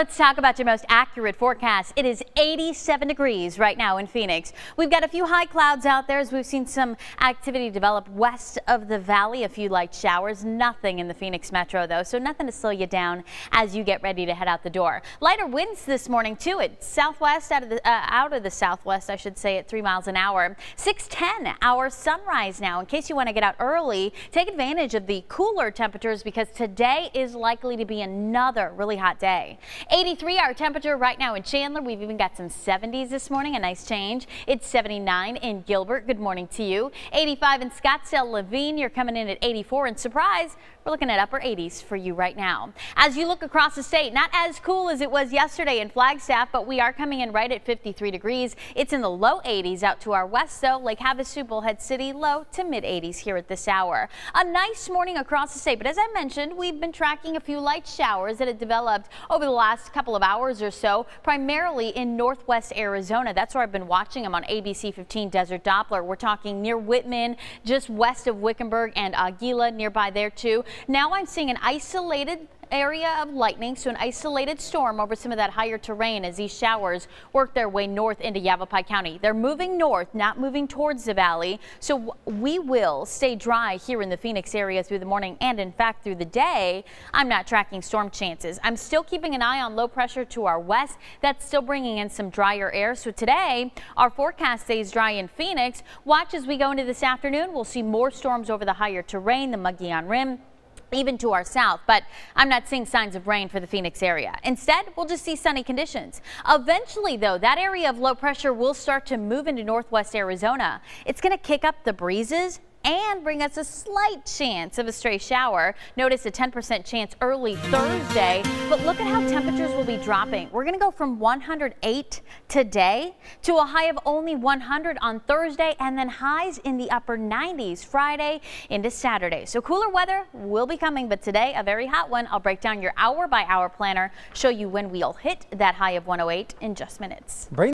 Let's talk about your most accurate forecast. It is 87 degrees right now in Phoenix. We've got a few high clouds out there as we've seen some activity develop west of the valley. A few light showers, nothing in the Phoenix metro though, so nothing to slow you down as you get ready to head out the door. Lighter winds this morning too at southwest, out of the southwest, I should say, at 3 miles an hour. 6:10 our sunrise now. In case you want to get out early, take advantage of the cooler temperatures because today is likely to be another really hot day. 83 our temperature right now in Chandler. We've even got some 70s this morning, a nice change. It's 79 in Gilbert. Good morning to you. 85 in Scottsdale. Levine, you're coming in at 84. And surprise, we're looking at upper 80s for you right now. As you look across the state, not as cool as it was yesterday in Flagstaff, but we are coming in right at 53 degrees. It's in the low 80s out to our west, though. Lake Havasu, Bullhead City, low to mid 80s here at this hour. A nice morning across the state, but as I mentioned, we've been tracking a few light showers that have developed over the last couple of hours or so, primarily in northwest Arizona. That's where I've been watching them on ABC 15 Desert Doppler. We're talking near Whitman, just west of Wickenburg, and Aguila nearby there too. Now I'm seeing an isolated area of lightning, so an isolated storm over some of that higher terrain as these showers work their way north into Yavapai County. They're moving north, not moving towards the valley, so we will stay dry here in the Phoenix area through the morning and in fact through the day. I'm not tracking storm chances. I'm still keeping an eye on low pressure to our west. That's still bringing in some drier air. So today our forecast stays dry in Phoenix. Watch as we go into this afternoon. We'll see more storms over the higher terrain, the Mogollon Rim, even to our south, but I'm not seeing signs of rain for the Phoenix area. Instead, we'll just see sunny conditions. Eventually, though, that area of low pressure will start to move into northwest Arizona. It's going to kick up the breezes and bring us a slight chance of a stray shower. Notice a 10% chance early Thursday, but look at how temperatures will be dropping. We're going to go from 108 today to a high of only 100 on Thursday, and then highs in the upper 90s Friday into Saturday. So cooler weather will be coming, but today a very hot one. I'll break down your hour by hour planner, show you when we'll hit that high of 108 in just minutes.